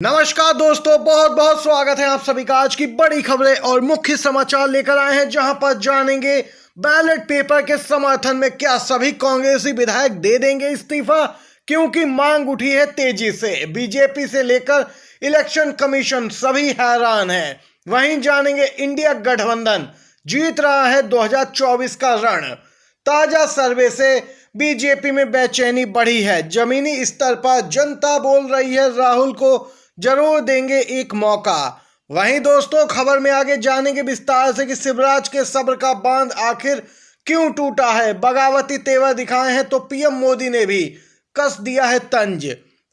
नमस्कार दोस्तों, बहुत बहुत स्वागत है आप सभी का। आज की बड़ी खबरें और मुख्य समाचार लेकर आए हैं, जहां पर जानेंगे बैलेट पेपर के समर्थन में क्या सभी कांग्रेसी विधायक दे देंगे इस्तीफा, क्योंकि मांग उठी है तेजी से। बीजेपी से लेकर इलेक्शन कमीशन सभी हैरान हैं। वहीं जानेंगे इंडिया गठबंधन जीत रहा है 2024 का रण। ताजा सर्वे से बीजेपी में बेचैनी बढ़ी है। जमीनी स्तर पर जनता बोल रही है राहुल को जरूर देंगे एक मौका। वहीं दोस्तों, खबर में आगे जानेंगे विस्तार से कि शिवराज के सब्र का बांध आखिर क्यों टूटा है। बगावती तेवर दिखाए हैं तो पीएम मोदी ने भी कस दिया है तंज।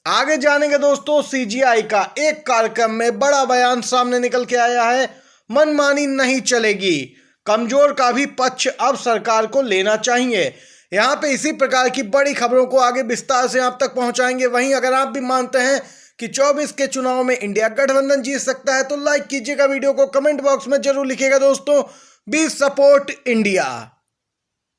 आगे जानेंगे दोस्तों, सीजीआई का एक कार्यक्रम में बड़ा बयान सामने निकल के आया है। मनमानी नहीं चलेगी, कमजोर का भी पक्ष अब सरकार को लेना चाहिए। यहाँ पे इसी प्रकार की बड़ी खबरों को आगे विस्तार से आप तक पहुंचाएंगे। वहीं अगर आप भी मानते हैं कि 24 के चुनाव में इंडिया गठबंधन जीत सकता है तो लाइक कीजिएगा वीडियो को, कमेंट बॉक्स में जरूर लिखिएगा दोस्तों, बी सपोर्ट इंडिया।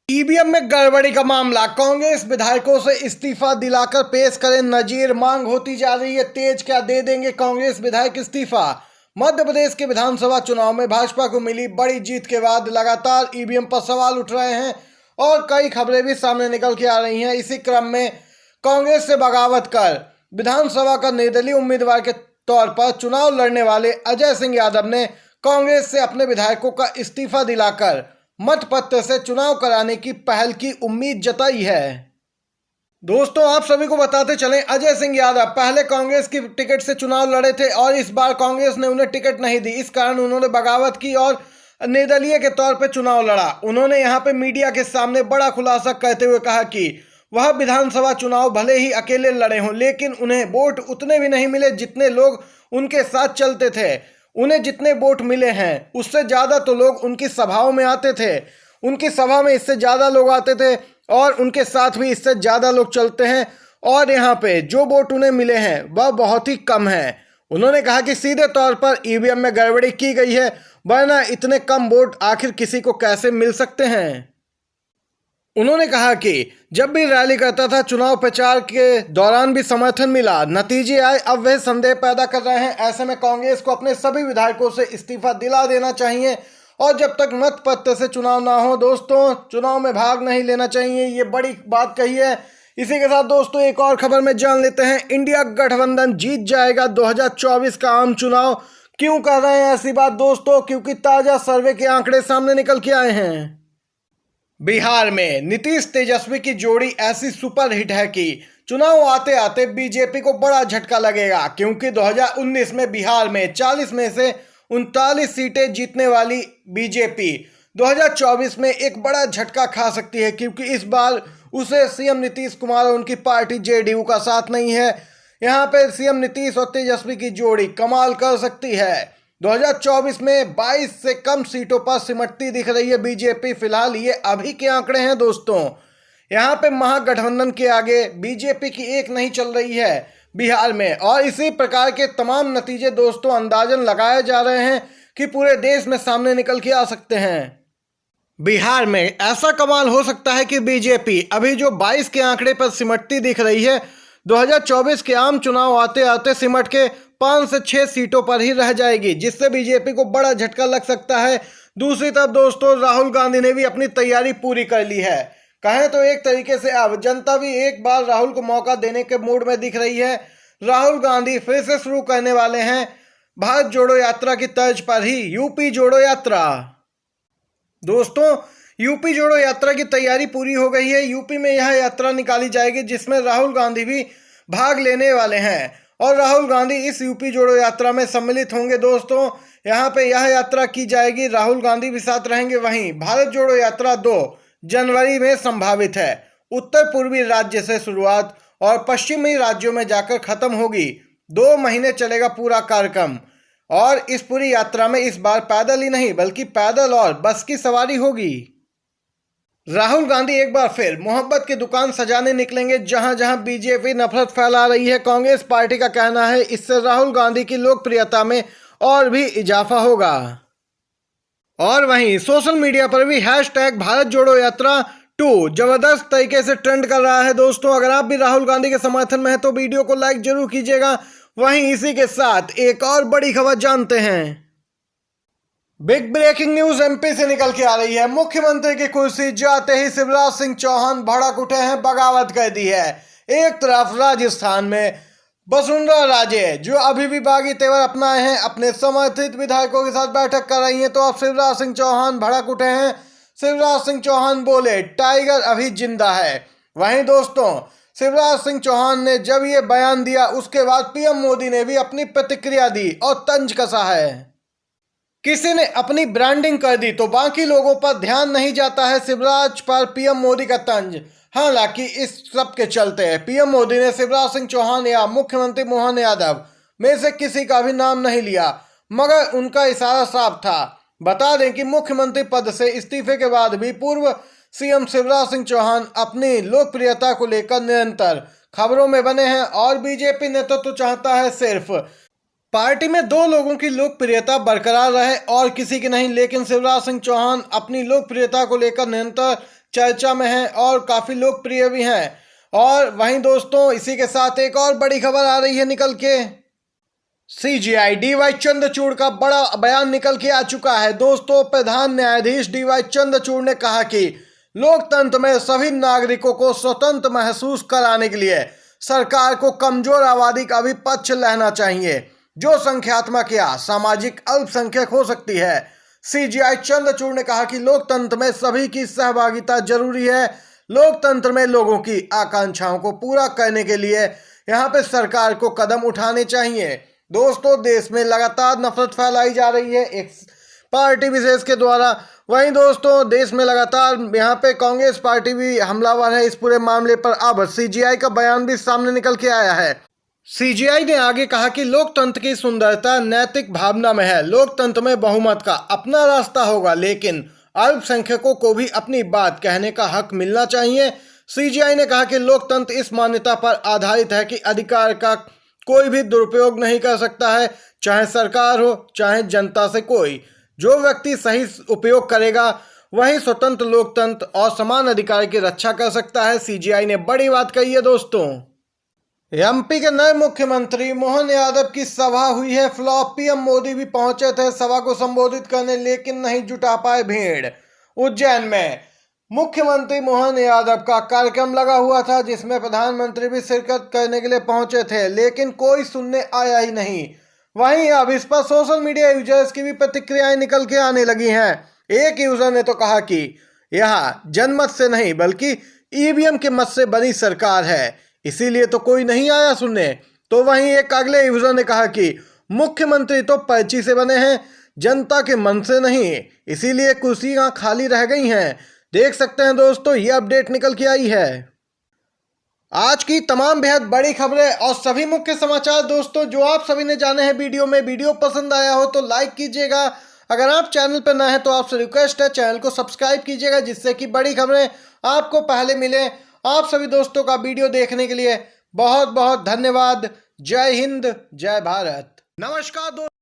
ईवीएम में गड़बड़ी का मामला, कांग्रेस विधायकों से इस्तीफा दिलाकर पेश करें नजीर। मांग होती जा रही है तेज, क्या दे देंगे कांग्रेस विधायक इस्तीफा। मध्य प्रदेश के विधानसभा चुनाव में भाजपा को मिली बड़ी जीत के बाद लगातार ईवीएम पर सवाल उठ रहे हैं और कई खबरें भी सामने निकल के आ रही हैं। इसी क्रम में कांग्रेस से बगावत कर विधानसभा का निर्दलीय उम्मीदवार के तौर पर चुनाव लड़ने वाले अजय सिंह यादव ने कांग्रेस से अपने विधायकों का इस्तीफा दिलाकर मतपत्र से चुनाव कराने की पहल की उम्मीद जताई है। दोस्तों, आप सभी को बताते चलें, अजय सिंह यादव पहले कांग्रेस की टिकट से चुनाव लड़े थे और इस बार कांग्रेस ने उन्हें टिकट नहीं दी। इस कारण उन्होंने बगावत की और निर्दलीय के तौर पर चुनाव लड़ा। उन्होंने यहां पे मीडिया के सामने बड़ा खुलासा करते हुए कहा कि वह विधानसभा चुनाव भले ही अकेले लड़े हों, लेकिन उन्हें वोट उतने भी नहीं मिले जितने लोग उनके साथ चलते थे। उन्हें जितने वोट मिले हैं उससे ज़्यादा तो लोग उनकी सभाओं में आते थे। उनकी सभा में इससे ज़्यादा लोग आते थे और उनके साथ भी इससे ज़्यादा लोग चलते हैं, और यहाँ पे जो वोट उन्हें मिले हैं वह बहुत ही कम है। उन्होंने कहा कि सीधे तौर पर ईवीएम में गड़बड़ी की गई है, वरना इतने कम वोट आखिर किसी को कैसे मिल सकते हैं। उन्होंने कहा कि जब भी रैली करता था चुनाव प्रचार के दौरान भी समर्थन मिला, नतीजे आए अब वे संदेह पैदा कर रहे हैं। ऐसे में कांग्रेस को अपने सभी विधायकों से इस्तीफा दिला देना चाहिए और जब तक मतपत्र से चुनाव ना हो दोस्तों, चुनाव में भाग नहीं लेना चाहिए। ये बड़ी बात कही है। इसी के साथ दोस्तों, एक और खबर में जान लेते हैं, इंडिया गठबंधन जीत जाएगा 2024 का आम चुनाव। क्यों कह रहे हैं ऐसी बात दोस्तों? क्योंकि ताजा सर्वे के आंकड़े सामने निकल के आए हैं। बिहार में नीतीश तेजस्वी की जोड़ी ऐसी सुपरहिट है कि चुनाव आते आते बीजेपी को बड़ा झटका लगेगा, क्योंकि 2019 में बिहार में 40 में से 39 सीटें जीतने वाली बीजेपी 2024 में एक बड़ा झटका खा सकती है, क्योंकि इस बार उसे सीएम नीतीश कुमार और उनकी पार्टी जेडीयू का साथ नहीं है। यहाँ पे सीएम नीतीश और तेजस्वी की जोड़ी कमाल कर सकती है। 2024 में 22 से कम सीटों पर सिमटती दिख रही है बीजेपी। फिलहाल ये अभी के आंकड़े हैं दोस्तों। यहाँ पे महागठबंधन के आगे बीजेपी की एक नहीं चल रही है बिहार में, और इसी प्रकार के तमाम नतीजे दोस्तों अंदाजन लगाए जा रहे हैं कि पूरे देश में सामने निकल के आ सकते हैं। बिहार में ऐसा कमाल हो सकता है कि बीजेपी अभी जो 22 के आंकड़े पर सिमटती दिख रही है, 2024 के आम चुनाव आते आते सिमट के 5 से 6 सीटों पर ही रह जाएगी, जिससे बीजेपी को बड़ा झटका लग सकता है। दूसरी तरफ दोस्तों, राहुल गांधी ने भी अपनी तैयारी पूरी कर ली है। कहें तो एक तरीके से अब जनता भी एक बार राहुल को मौका देने के मूड में दिख रही है। राहुल गांधी फिर से शुरू करने वाले हैं भारत जोड़ो यात्रा की तर्ज पर ही यूपी जोड़ो यात्रा। दोस्तों, यूपी जोड़ो यात्रा की तैयारी पूरी हो गई है। यूपी में यह यात्रा निकाली जाएगी जिसमें राहुल गांधी भी भाग लेने वाले हैं और राहुल गांधी इस यूपी जोड़ो यात्रा में सम्मिलित होंगे। दोस्तों, यहाँ पे यह यात्रा की जाएगी, राहुल गांधी भी साथ रहेंगे। वहीं भारत जोड़ो यात्रा 2 जनवरी में संभावित है। उत्तर पूर्वी राज्य से शुरुआत और पश्चिमी राज्यों में जाकर खत्म होगी। 2 महीने चलेगा पूरा कार्यक्रम, और इस पूरी यात्रा में इस बार पैदल ही नहीं बल्कि पैदल और बस की सवारी होगी। राहुल गांधी एक बार फिर मोहब्बत की दुकान सजाने निकलेंगे, जहां जहां बीजेपी नफरत फैला रही है। कांग्रेस पार्टी का कहना है इससे राहुल गांधी की लोकप्रियता में और भी इजाफा होगा। और वहीं सोशल मीडिया पर भी हैशटैग भारत जोड़ो यात्रा 2 जबरदस्त तरीके से ट्रेंड कर रहा है। दोस्तों, अगर आप भी राहुल गांधी के समर्थन में हैं तो वीडियो को लाइक जरूर कीजिएगा। वहीं इसी के साथ एक और बड़ी खबर जानते हैं। बिग ब्रेकिंग न्यूज एमपी से निकल के आ रही है। मुख्यमंत्री की कुर्सी जाते ही शिवराज सिंह चौहान भड़क उठे हैं, बगावत कर दी है। एक तरफ राजस्थान में वसुंधरा राजे जो अभी भी बागी तेवर अपनाए हैं, अपने समर्थित विधायकों के साथ बैठक कर रही हैं, तो अब शिवराज सिंह चौहान भड़क उठे हैं। शिवराज सिंह चौहान बोले टाइगर अभी जिंदा है। वहीं दोस्तों, शिवराज सिंह चौहान ने जब ये बयान दिया उसके बाद पीएम मोदी ने भी अपनी प्रतिक्रिया दी और तंज कसा है। किसी ने अपनी ब्रांडिंग कर दी तो बाकी लोगों पर ध्यान नहीं जाता है शिवराज पर पीएम मोदी का तंज। हालांकि इस सब के चलते पीएम मोदी ने शिवराज सिंह चौहान या मुख्यमंत्री मोहन यादव में से किसी का भी नाम नहीं लिया, मगर उनका इशारा साफ था। बता दें कि मुख्यमंत्री पद से इस्तीफे के बाद भी पूर्व सीएम शिवराज सिंह चौहान अपनी लोकप्रियता को लेकर निरंतर खबरों में बने हैं और बीजेपी नेतृत्व तो चाहता है सिर्फ पार्टी में दो लोगों की लोकप्रियता बरकरार रहे और किसी की नहीं। लेकिन शिवराज सिंह चौहान अपनी लोकप्रियता को लेकर निरंतर चर्चा में हैं और काफी लोकप्रिय भी हैं। और वहीं दोस्तों, इसी के साथ एक और बड़ी खबर आ रही है निकल के। सीजेआई डीवाई चंद्रचूड़ का बड़ा बयान निकल के आ चुका है। दोस्तों, प्रधान न्यायाधीश डीवाई चंद्रचूड़ ने कहा कि लोकतंत्र में सभी नागरिकों को स्वतंत्र महसूस कराने के लिए सरकार को कमजोर आबादी का भी पक्ष लेना चाहिए, जो संख्यात्मक या सामाजिक अल्पसंख्यक हो सकती है। सीजेआई चंद्रचूड़ ने कहा कि लोकतंत्र में सभी की सहभागिता जरूरी है। लोकतंत्र में लोगों की आकांक्षाओं को पूरा करने के लिए यहाँ पे सरकार को कदम उठाने चाहिए। दोस्तों, देश में लगातार नफरत फैलाई जा रही है एक पार्टी विशेष के द्वारा। वहीं दोस्तों, देश में लगातार यहाँ पे कांग्रेस पार्टी भी हमलावर है इस पूरे मामले पर। अब सीजेआई का बयान भी सामने निकल के आया है। सीजेआई ने आगे कहा कि लोकतंत्र की सुंदरता नैतिक भावना में है। लोकतंत्र में बहुमत का अपना रास्ता होगा, लेकिन अल्पसंख्यकों को भी अपनी बात कहने का हक मिलना चाहिए। सीजेआई ने कहा कि लोकतंत्र इस मान्यता पर आधारित है कि अधिकार का कोई भी दुरुपयोग नहीं कर सकता है, चाहे सरकार हो चाहे जनता से कोई। जो व्यक्ति सही उपयोग करेगा वही स्वतंत्र लोकतंत्र और समान अधिकार की रक्षा कर सकता है। सीजेआई ने बड़ी बात कही है। दोस्तों, एमपी के नए मुख्यमंत्री मोहन यादव की सभा हुई है फ्लॉप। पीएम मोदी भी पहुंचे थे सभा को संबोधित करने, लेकिन नहीं जुटा पाए भीड़। उज्जैन में मुख्यमंत्री मोहन यादव का कार्यक्रम लगा हुआ था, जिसमें प्रधानमंत्री भी शिरकत करने के लिए पहुंचे थे, लेकिन कोई सुनने आया ही नहीं। वहीं अब इस पर सोशल मीडिया यूजर्स की भी प्रतिक्रियाएं निकल के आने लगी हैं। एक यूजर ने तो कहा कि यह जनमत से नहीं बल्कि ईवीएम के मत से बनी सरकार है, इसीलिए तो कोई नहीं आया सुनने। तो वहीं एक अगले यूजर ने कहा कि मुख्यमंत्री तो पर्ची से बने हैं, जनता के मन से नहीं, इसीलिए कुर्सियां खाली रह गई हैं। देख सकते हैं दोस्तों, ये अपडेट निकल के आई है। आज की तमाम बेहद बड़ी खबरें और सभी मुख्य समाचार दोस्तों जो आप सभी ने जाने हैं वीडियो में। वीडियो पसंद आया हो तो लाइक कीजिएगा। अगर आप चैनल पर नए हैं तो आपसे रिक्वेस्ट है चैनल को सब्सक्राइब कीजिएगा, जिससे कि बड़ी खबरें आपको पहले मिले। आप सभी दोस्तों का वीडियो देखने के लिए बहुत बहुत धन्यवाद। जय हिंद, जय भारत। नमस्कार दोस्तों।